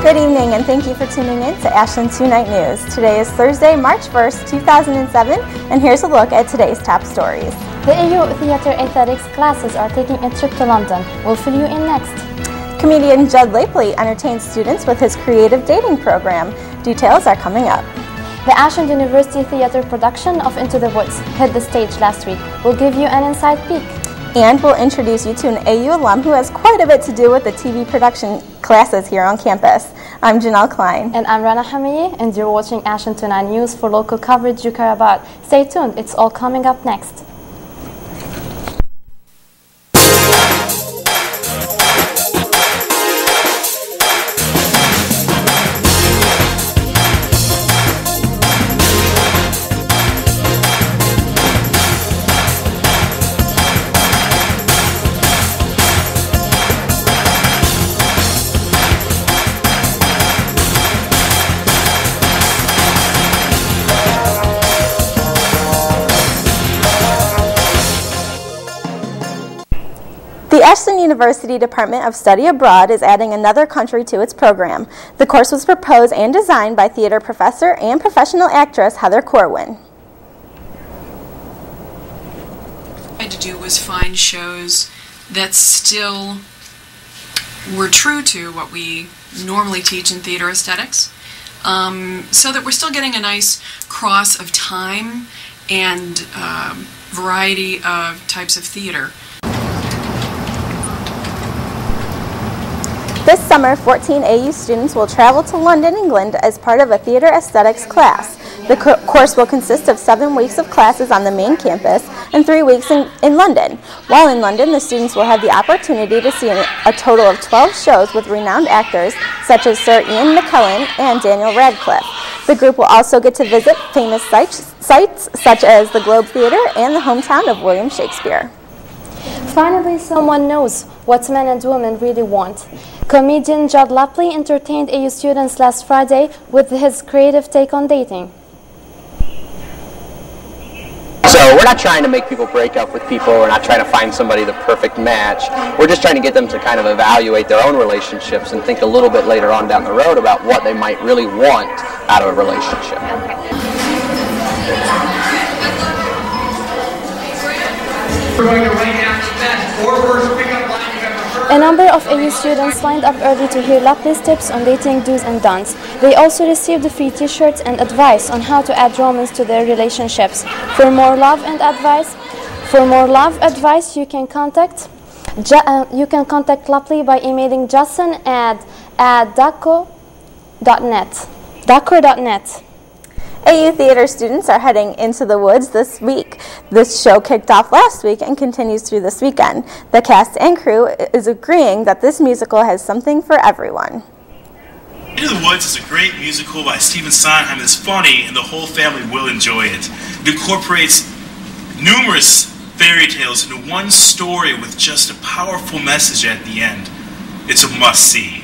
Good evening, and thank you for tuning in to Ashland 2-Night News. Today is Thursday, March 1st, 2007, and here's a look at today's top stories. The AU Theatre Athletics classes are taking a trip to London. We'll fill you in next. Comedian Judd Lapley entertains students with his creative dating program. Details are coming up. The Ashland University Theatre production of Into the Woods hit the stage last week. We'll give you an inside peek. And we'll introduce you to an AU alum who has quite a bit to do with the TV production classes here on campus. I'm Janelle Klein. And I'm Rana Hamiye, and you're watching Ashland 2-Night News for local coverage you care about. Stay tuned, it's all coming up next. The Ashland University Department of Study Abroad is adding another country to its program. The course was proposed and designed by theater professor and professional actress Heather Corwin. What I tried to do was find shows that still were true to what we normally teach in theater aesthetics, so that we're still getting a nice cross of time and variety of types of theater. This summer, 14 AU students will travel to London, England as part of a theater aesthetics class. The course will consist of 7 weeks of classes on the main campus and 3 weeks in London. While in London, the students will have the opportunity to see a total of 12 shows with renowned actors such as Sir Ian McKellen and Daniel Radcliffe. The group will also get to visit famous sites such as the Globe Theatre and the hometown of William Shakespeare. Finally, someone knows what men and women really want. Comedian Judd Lapley entertained AU students last Friday with his creative take on dating. So we're not trying to make people break up with people, we're not trying to find somebody the perfect match. We're just trying to get them to kind of evaluate their own relationships and think a little bit later on down the road about what they might really want out of a relationship. We're going to write down the best or worst pickup line you've ever heard. A number of AU students lined up early to hear Lapley's tips on dating do's and don'ts. They also received free t-shirts and advice on how to add romance to their relationships. For more love advice, you can contact Lapley by emailing Justin at daco.net. AU theater students are heading into the woods this week. This show kicked off last week and continues through this weekend. The cast and crew is agreeing that this musical has something for everyone. Into the Woods is a great musical by Stephen Sondheim that's funny and the whole family will enjoy it. It incorporates numerous fairy tales into one story with just a powerful message at the end. It's a must-see.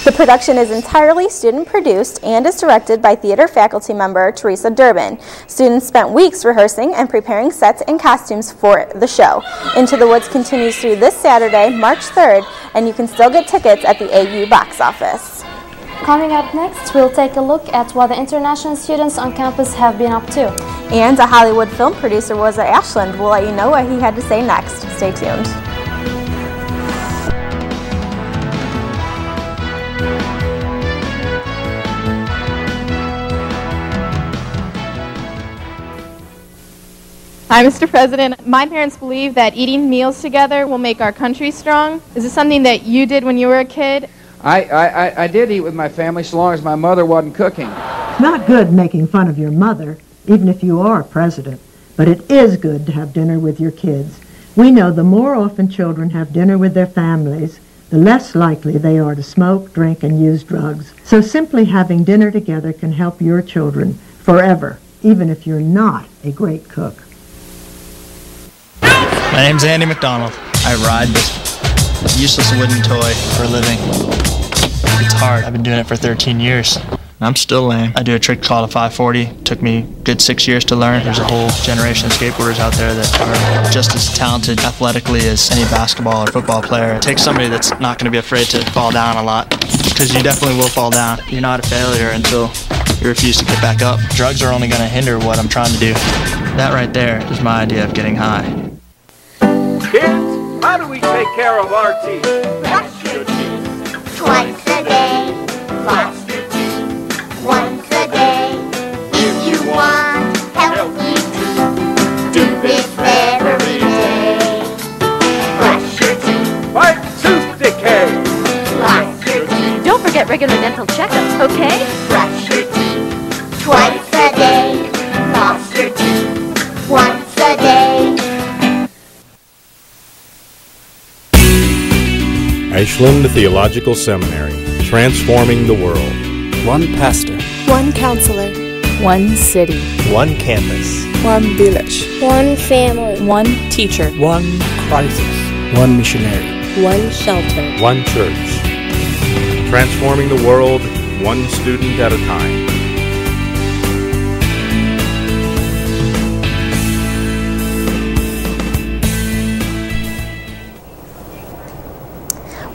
The production is entirely student-produced and is directed by theater faculty member Teresa Durbin. Students spent weeks rehearsing and preparing sets and costumes for the show. Into the Woods continues through this Saturday, March 3rd, and you can still get tickets at the AU box office. Coming up next, we'll take a look at what the international students on campus have been up to. And a Hollywood film producer was at Ashland. We'll let you know what he had to say next. Stay tuned. Hi, Mr. President. My parents believe that eating meals together will make our country strong. Is this something that you did when you were a kid? I did eat with my family so long as my mother wasn't cooking. It's not good making fun of your mother, even if you are president, but it is good to have dinner with your kids. We know the more often children have dinner with their families, the less likely they are to smoke, drink, and use drugs. So simply having dinner together can help your children forever, even if you're not a great cook. My name's Andy McDonald. I ride this useless wooden toy for a living. It's hard. I've been doing it for 13 years. I'm still lame. I do a trick called a 540. Took me a good 6 years to learn. There's a whole generation of skateboarders out there that are just as talented athletically as any basketball or football player. It takes somebody that's not going to be afraid to fall down a lot, because you definitely will fall down. You're not a failure until you refuse to get back up. Drugs are only going to hinder what I'm trying to do. That right there is my idea of getting high. Kids, how do we take care of our teeth? Brush your teeth. Twice a day. Floss your teeth. Once a day. If you want healthy teeth, do this every day. Brush your teeth. Fight tooth decay. Floss your teeth. Don't forget regular dental checkups, okay? Brush your teeth. Twice a day. Floss your teeth. Once a day. Ashland Theological Seminary, transforming the world. One pastor. One counselor. One city. One campus. One village. One family. One teacher. One crisis. One missionary. One shelter. One church. Transforming the world, one student at a time.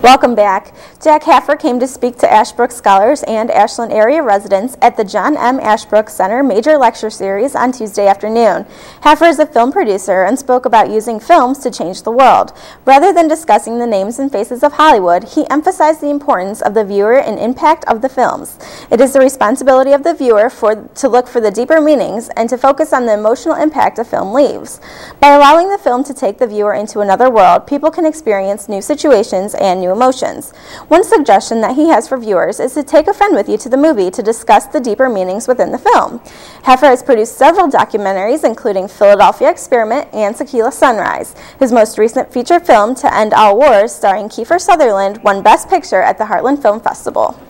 Welcome back. Jack Haffer came to speak to Ashbrook scholars and Ashland area residents at the John M. Ashbrook Center Major Lecture Series on Tuesday afternoon. Haffer is a film producer and spoke about using films to change the world. Rather than discussing the names and faces of Hollywood, he emphasized the importance of the viewer and impact of the films. It is the responsibility of the viewer to look for the deeper meanings and to focus on the emotional impact a film leaves. By allowing the film to take the viewer into another world, people can experience new situations and new emotions. One suggestion that he has for viewers is to take a friend with you to the movie to discuss the deeper meanings within the film. Haffer has produced several documentaries, including Philadelphia Experiment and Tequila Sunrise. His most recent feature film, To End All Wars, starring Kiefer Sutherland, won Best Picture at the Heartland Film Festival.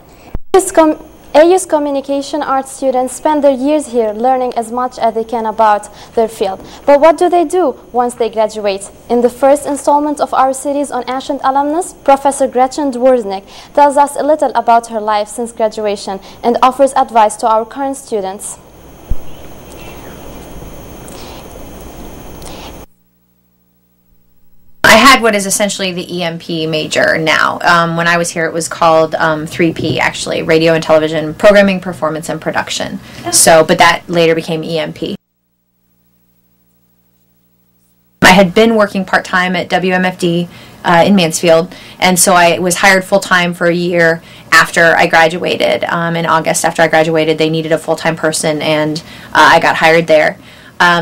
AU's communication arts students spend their years here learning as much as they can about their field. But what do they do once they graduate? In the first installment of our series on Ashland alumnus, Professor Gretchen Dworznik tells us a little about her life since graduation and offers advice to our current students. I had what is essentially the EMP major now. When I was here, it was called 3P, actually, Radio and Television Programming, Performance, and Production. So, but that later became EMP. I had been working part-time at WMFD in Mansfield, and so I was hired full-time for a year after I graduated. In August, after I graduated, they needed a full-time person, and I got hired there.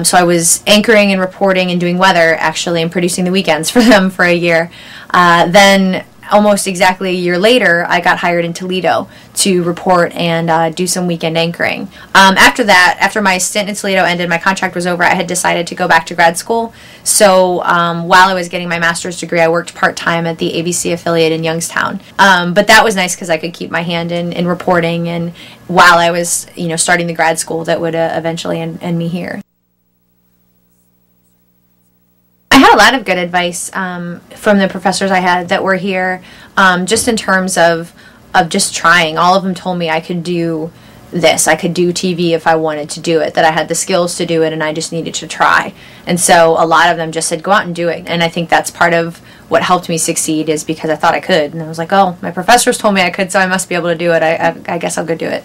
So I was anchoring and reporting and doing weather, actually, and producing the weekends for them for a year. Then, almost exactly a year later, I got hired in Toledo to report and do some weekend anchoring. After that, after my stint in Toledo ended, my contract was over, I had decided to go back to grad school. So while I was getting my master's degree, I worked part-time at the ABC affiliate in Youngstown. But that was nice because I could keep my hand in reporting, and while I was starting the grad school that would eventually end me here. I had a lot of good advice from the professors I had that were here, just in terms of just trying. All of them told me I could do this. I could do TV if I wanted to do it, that I had the skills to do it, and I just needed to try. And so a lot of them just said, go out and do it. And I think that's part of what helped me succeed, is because I thought I could. And I was like, oh, my professors told me I could, so I must be able to do it. I guess I'll go do it.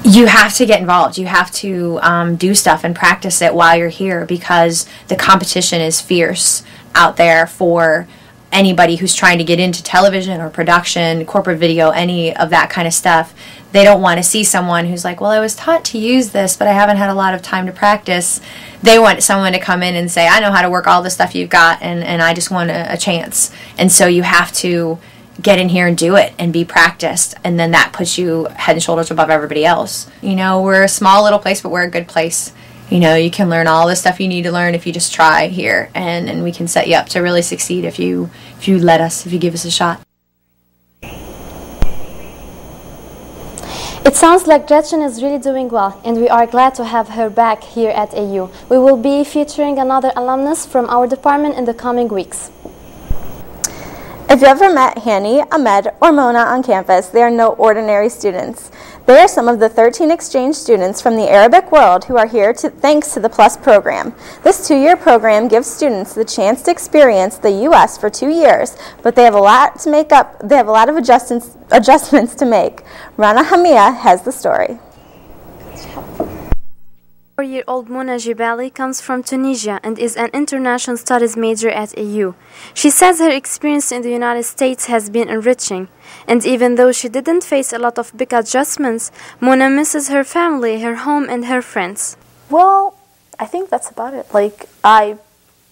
You have to get involved. You have to do stuff and practice it while you're here, because the competition is fierce out there for anybody who's trying to get into television or production, corporate video, any of that kind of stuff. They don't want to see someone who's like, well, I was taught to use this, but I haven't had a lot of time to practice. They want someone to come in and say, I know how to work all the stuff you've got, and I just want a chance. And so you have to get in here and do it and be practiced, and then that puts you head and shoulders above everybody else. We're a small little place, but we're a good place. You can learn all the stuff you need to learn if you just try here, and we can set you up to really succeed if you let us, if you give us a shot. It sounds like Gretchen is really doing well, and we are glad to have her back here at AU. We will be featuring another alumnus from our department in the coming weeks. If you ever met Hani, Ahmed, or Mona on campus, they are no ordinary students. They are some of the 13 exchange students from the Arabic world who are here thanks to the PLUS program. This 2-year program gives students the chance to experience the U.S. for 2 years, but they have a lot to make up. They have a lot of adjustments to make. Rana Hamia has the story. 4-year-old Mona Jibali comes from Tunisia and is an international studies major at AU. She says her experience in the United States has been enriching, and even though she didn't face a lot of big adjustments, Mona misses her family, her home, and her friends. Well, I think that's about it. I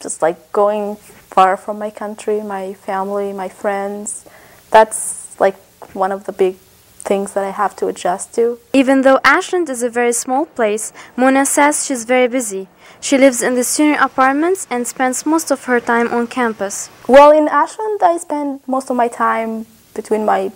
just like going far from my country, my family, my friends. That's like one of the big things that I have to adjust to. Even though Ashland is a very small place, Mona says she's very busy. She lives in the senior apartments and spends most of her time on campus. Well, in Ashland, I spend most of my time between my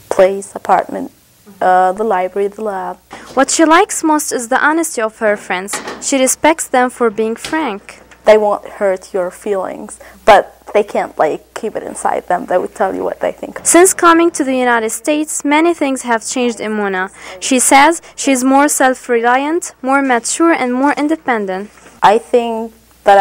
place, apartment, the library, the lab. What she likes most is the honesty of her friends. She respects them for being frank. They won't hurt your feelings, but they can't keep it inside them. They would tell you what they think. Since coming to the United States, many things have changed in Mona. She says she's more self-reliant, more mature, and more independent. I think that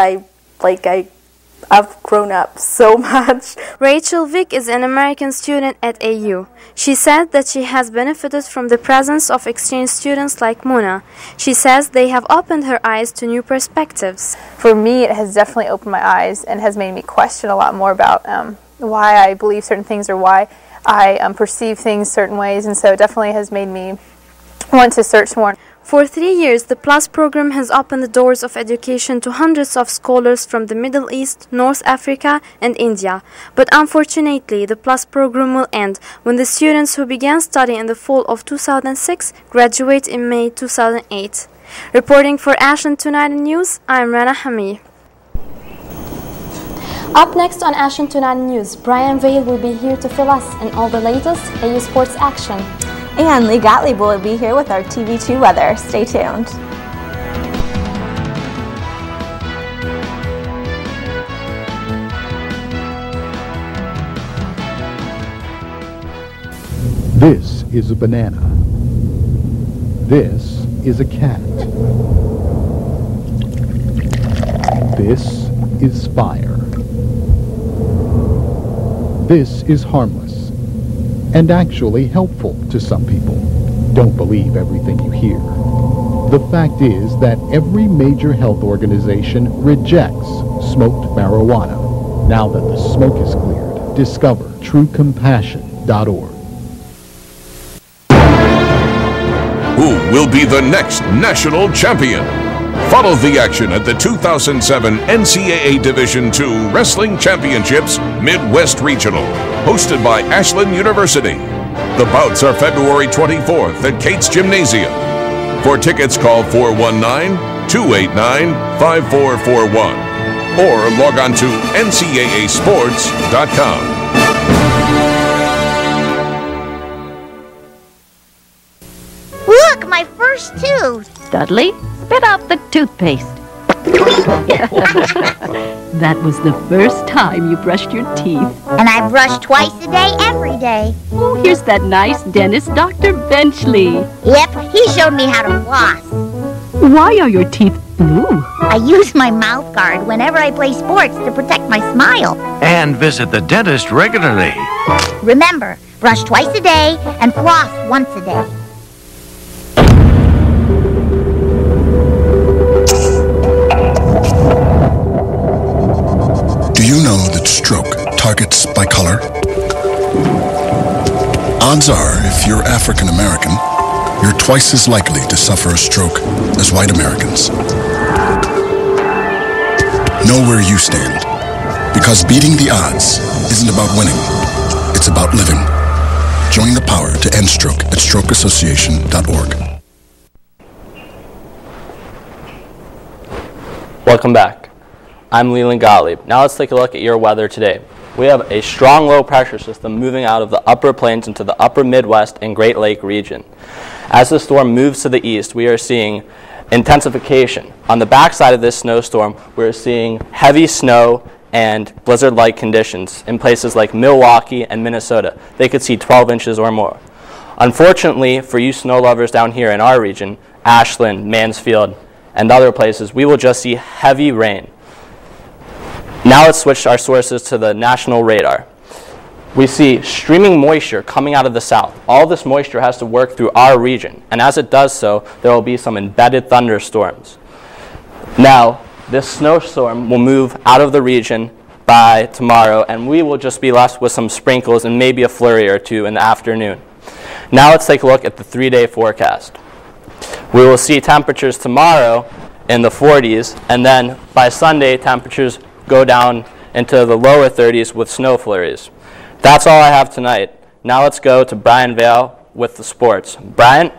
I've grown up so much. Rachel Vick is an American student at AU. She said that she has benefited from the presence of exchange students like Mona. She says they have opened her eyes to new perspectives. For me, it has definitely opened my eyes and has made me question a lot more about why I believe certain things or why I perceive things certain ways, and so it definitely has made me want to search more. For 3 years, the PLUS program has opened the doors of education to hundreds of scholars from the Middle East, North Africa, and India. But unfortunately, the PLUS program will end when the students who began studying in the fall of 2006 graduate in May 2008. Reporting for Ashland Tonight News, I am Rana Hamid. Up next on Ashland Tonight News, Brian Vale will be here to fill us in all the latest AU sports action. And Lee Gottlieb will be here with our TV2 weather. Stay tuned. This is a banana. This is a cat. This is fire. This is harmless and actually helpful to some people. Don't believe everything you hear. The fact is that every major health organization rejects smoked marijuana. Now that the smoke is cleared, discover truecompassion.org. Who will be the next national champion? Follow the action at the 2007 NCAA Division II Wrestling Championships Midwest Regional, hosted by Ashland University. The bouts are February 24th at Cates Gymnasium. For tickets, call 419-289-5441 or log on to ncaasports.com. Look, my first tooth. Dudley, spit out the toothpaste. That was the first time you brushed your teeth. And I brush twice a day, every day. Oh, here's that nice dentist, Dr. Benchley. Yep, he showed me how to floss. Why are your teeth blue? I use my mouth guard whenever I play sports to protect my smile. And visit the dentist regularly. Remember, brush twice a day and floss once a day. Do you know that stroke targets by color? Odds are, if you're African American, you're twice as likely to suffer a stroke as white Americans. Know where you stand, because beating the odds isn't about winning, it's about living. Join the power to end stroke at strokeassociation.org. Welcome back. I'm Leland Gottlieb. Now let's take a look at your weather today. We have a strong low pressure system moving out of the upper plains into the upper Midwest and Great Lake region. As the storm moves to the east, we are seeing intensification. On the backside of this snowstorm, we're seeing heavy snow and blizzard-like conditions. In places like Milwaukee and Minnesota, they could see 12 inches or more. Unfortunately, for you snow lovers down here in our region, Ashland, Mansfield, and other places, we will just see heavy rain. Now let's switch our sources to the national radar. We see streaming moisture coming out of the south. All this moisture has to work through our region, and as it does so, there will be some embedded thunderstorms. Now, this snowstorm will move out of the region by tomorrow, and we will just be left with some sprinkles and maybe a flurry or two in the afternoon. Now let's take a look at the 3-day forecast. We will see temperatures tomorrow in the 40s, and then by Sunday, temperatures go down into the lower 30s with snow flurries. That's all I have tonight. Now let's go to Brian Vale with the sports. Brian?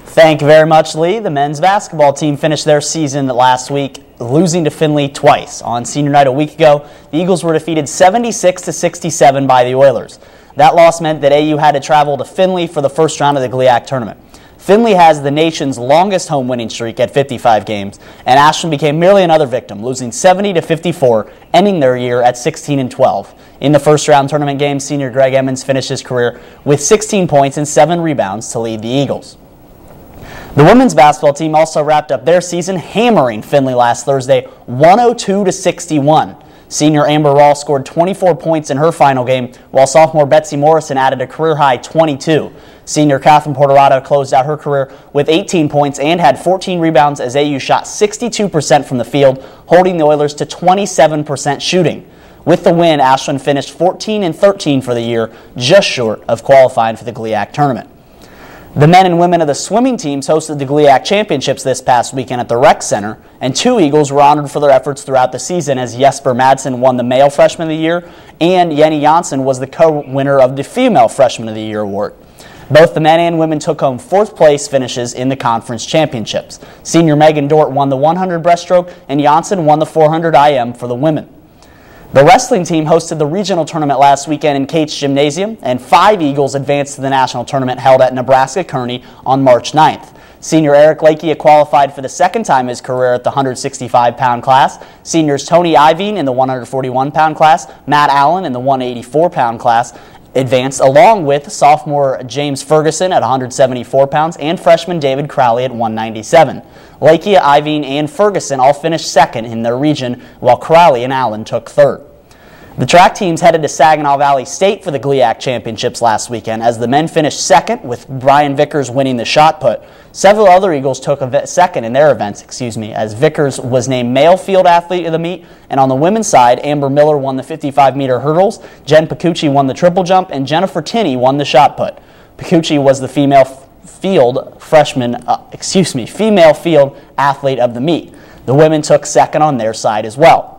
Thank you very much, Lee. The men's basketball team finished their season last week, losing to Findlay twice. On senior night a week ago, the Eagles were defeated 76-67 by the Oilers. That loss meant that AU had to travel to Findlay for the first round of the GLIAC tournament. Findlay has the nation's longest home winning streak at 55 games, and Ashland became merely another victim, losing 70-54, ending their year at 16-12. In the first round tournament game, senior Greg Emmons finished his career with 16 points and 7 rebounds to lead the Eagles. The women's basketball team also wrapped up their season hammering Findlay last Thursday, 102-61. Senior Amber Rawl scored 24 points in her final game, while sophomore Betsy Morrison added a career-high 22. Senior Catherine Porterado closed out her career with 18 points and had 14 rebounds as AU shot 62% from the field, holding the Oilers to 27% shooting. With the win, Ashland finished 14-13 for the year, just short of qualifying for the GLIAC tournament. The men and women of the swimming teams hosted the GLIAC Championships this past weekend at the Rec Center, and 2 Eagles were honored for their efforts throughout the season as Jesper Madsen won the Male Freshman of the Year, and Jenny Janssen was the co-winner of the Female Freshman of the Year award. Both the men and women took home 4th place finishes in the conference championships. Senior Megan Dort won the 100 breaststroke, and Janssen won the 400 IM for the women. The wrestling team hosted the regional tournament last weekend in Cates Gymnasium, and 5 Eagles advanced to the national tournament held at Nebraska-Kearney on March 9th. Senior Eric Lakey qualified for the second time in his career at the 165-pound class. Seniors Tony Iveen in the 141-pound class, Matt Allen in the 184-pound class advanced, along with sophomore James Ferguson at 174 pounds and freshman David Crowley at 197. Lakey, Iveen, and Ferguson all finished second in their region, while Crowley and Allen took third. The track teams headed to Saginaw Valley State for the GLIAC Championships last weekend as the men finished second, with Brian Vickers winning the shot put. Several other Eagles took second in their events, as Vickers was named Male Field Athlete of the meet, and on the women's side, Amber Miller won the 55-meter hurdles, Jen Picucci won the triple jump, and Jennifer Tinney won the shot put. Picucci was the female field athlete of the meet. The women took second on their side as well.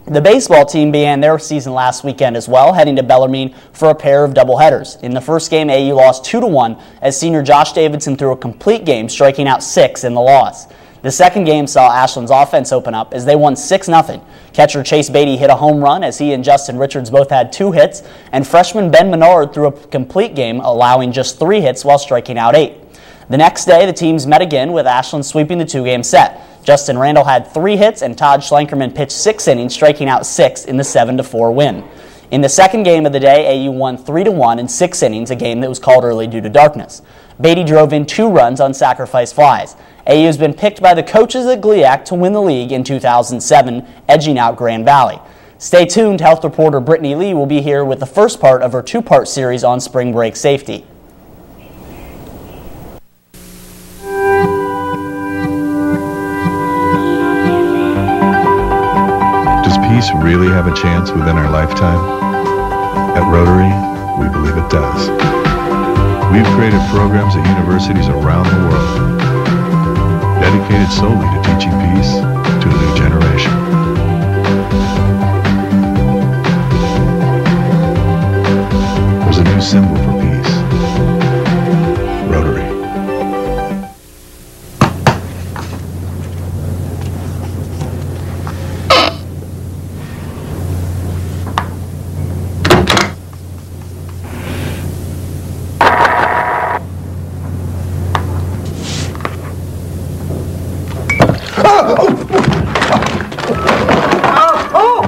The baseball team began their season last weekend as well, heading to Bellarmine for a pair of doubleheaders. In the first game, AU lost 2-1 as senior Josh Davidson threw a complete game, striking out 6 in the loss. The second game saw Ashland's offense open up as they won 6-0. Catcher Chase Beatty hit a home run as he and Justin Richards both had 2 hits, and freshman Ben Menard threw a complete game, allowing just 3 hits while striking out 8. The next day, the teams met again, with Ashland sweeping the 2-game set. Justin Randall had 3 hits, and Todd Schlenkerman pitched 6 innings, striking out 6 in the 7-4 win. In the second game of the day, AU won 3-1 in 6 innings, a game that was called early due to darkness. Beatty drove in 2 runs on sacrifice flies. AU has been picked by the coaches at GLIAC to win the league in 2007, edging out Grand Valley. Stay tuned. Health reporter Brittany Lee will be here with the first part of her 2-part series on spring break safety. Does peace really have a chance within our lifetime? At Rotary, we believe it does. We've created programs at universities around the world dedicated solely to teaching peace to a new generation. There's a new symbol for peace. Rotary.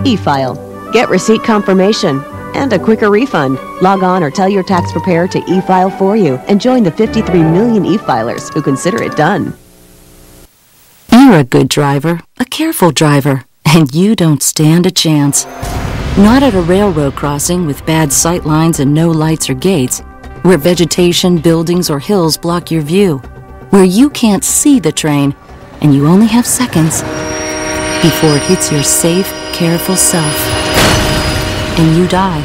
e-file. Get receipt confirmation and a quicker refund. Log on or tell your tax preparer to e-file for you and join the 53 million e-filers who consider it done. You're a good driver, a careful driver, and you don't stand a chance. Not at a railroad crossing with bad sight lines and no lights or gates, where vegetation, buildings, or hills block your view, where you can't see the train and you only have seconds before it hits your safe, careful self and you die.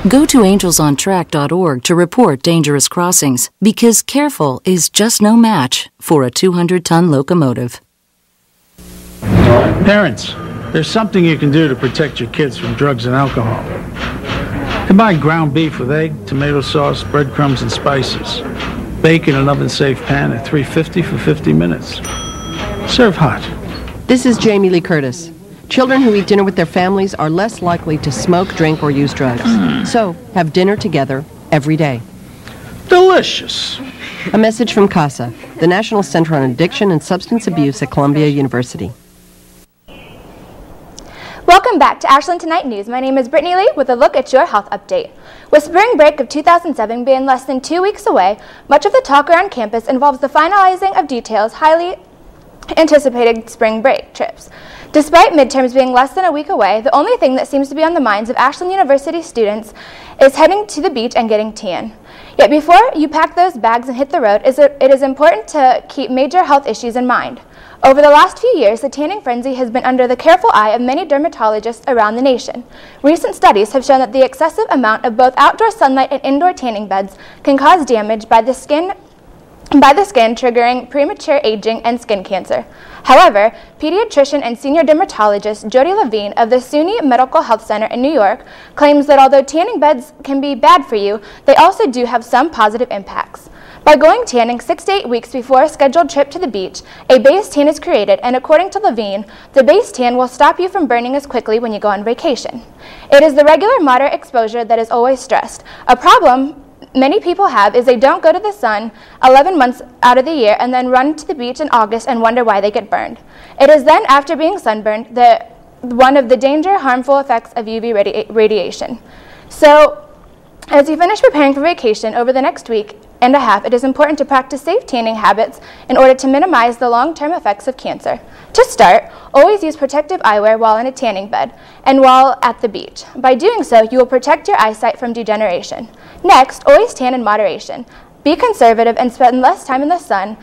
Go to angelsontrack.org to report dangerous crossings, because careful is just no match for a 200-ton locomotive. Parents, there's something you can do to protect your kids from drugs and alcohol. Combine ground beef with egg, tomato sauce, breadcrumbs, and spices. Bake in an oven-safe pan at 350 for 50 minutes. Serve hot. This is Jamie Lee Curtis. Children who eat dinner with their families are less likely to smoke, drink, or use drugs. So, have dinner together every day. Delicious. A message from CASA, the National Center on Addiction and Substance Abuse at Columbia University. Welcome back to Ashland Tonight News. My name is Brittany Lee with a look at your health update. With spring break of 2007 being less than 2 weeks away, much of the talk around campus involves the finalizing of details highly anticipated spring break trips. Despite midterms being less than a week away, the only thing that seems to be on the minds of Ashland University students is heading to the beach and getting tan. Yet before you pack those bags and hit the road, it is important to keep major health issues in mind. Over the last few years, the tanning frenzy has been under the careful eye of many dermatologists around the nation. Recent studies have shown that the excessive amount of both outdoor sunlight and indoor tanning beds can cause damage by the skin, triggering premature aging and skin cancer. However, pediatrician and senior dermatologist Jody Levine of the SUNY Medical Health Center in New York claims that although tanning beds can be bad for you, they also do have some positive impacts. By going tanning 6 to 8 weeks before a scheduled trip to the beach, a base tan is created, and according to Levine, the base tan will stop you from burning as quickly when you go on vacation. It is the regular moderate exposure that is always stressed. A problem many people have is they don't go to the sun 11 months out of the year and then run to the beach in August and wonder why they get burned. It is then, after being sunburned, one of the harmful effects of UV radiation. So, as you finish preparing for vacation over the next week and a half, it is important to practice safe tanning habits in order to minimize the long-term effects of cancer. To start, always use protective eyewear while in a tanning bed and while at the beach. By doing so, you will protect your eyesight from degeneration. Next, always tan in moderation. Be conservative and spend less time in the sun.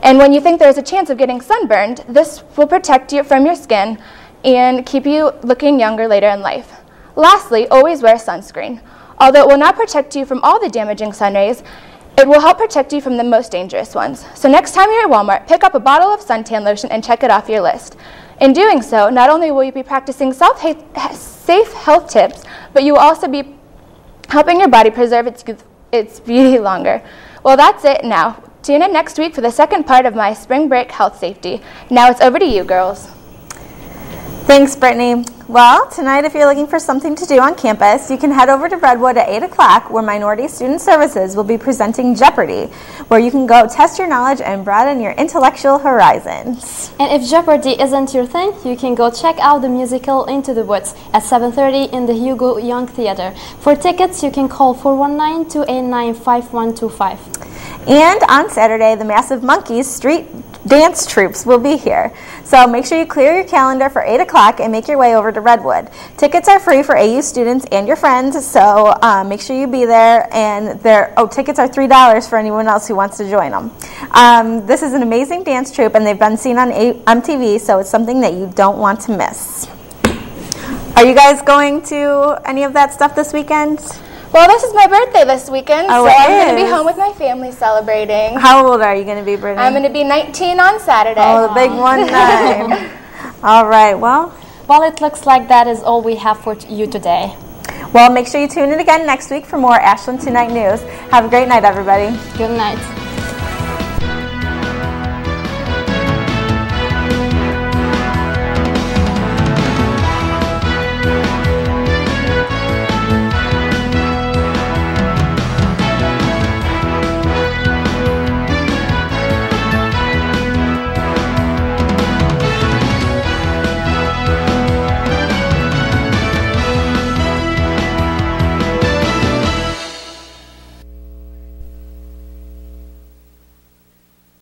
And when you think there is a chance of getting sunburned, this will protect you from your skin and keep you looking younger later in life. Lastly, always wear sunscreen. Although it will not protect you from all the damaging sun rays, it will help protect you from the most dangerous ones. So next time you're at Walmart, pick up a bottle of suntan lotion and check it off your list. In doing so, not only will you be practicing safe health tips, but you will also be helping your body preserve its beauty longer. Well, that's it now. Tune in next week for the second part of my spring break health safety. Now it's over to you, girls. Thanks, Brittany. Well, tonight if you're looking for something to do on campus, you can head over to Redwood at 8 o'clock where Minority Student Services will be presenting Jeopardy, where you can go test your knowledge and broaden your intellectual horizons. And if Jeopardy isn't your thing, you can go check out the musical Into the Woods at 7:30 in the Hugo Young Theater. For tickets, you can call 419-289-5125. And on Saturday, the Massive Monkeys Street Dance Troops will be here. So make sure you clear your calendar for 8 o'clock and make your way over to Redwood. Tickets are free for AU students and your friends, so make sure you be there. And tickets are $3 for anyone else who wants to join them. This is an amazing dance troupe, and they've been seen on MTV, so it's something that you don't want to miss. Are you guys going to any of that stuff this weekend? Well, this is my birthday this weekend, so I'm going to be home with my family celebrating. How old are you going to be, Brittany? I'm going to be 19 on Saturday. Oh, the big 19. All right, well, it looks like that is all we have for you today. Well, make sure you tune in again next week for more Ashland Tonight News. Have a great night, everybody. Good night.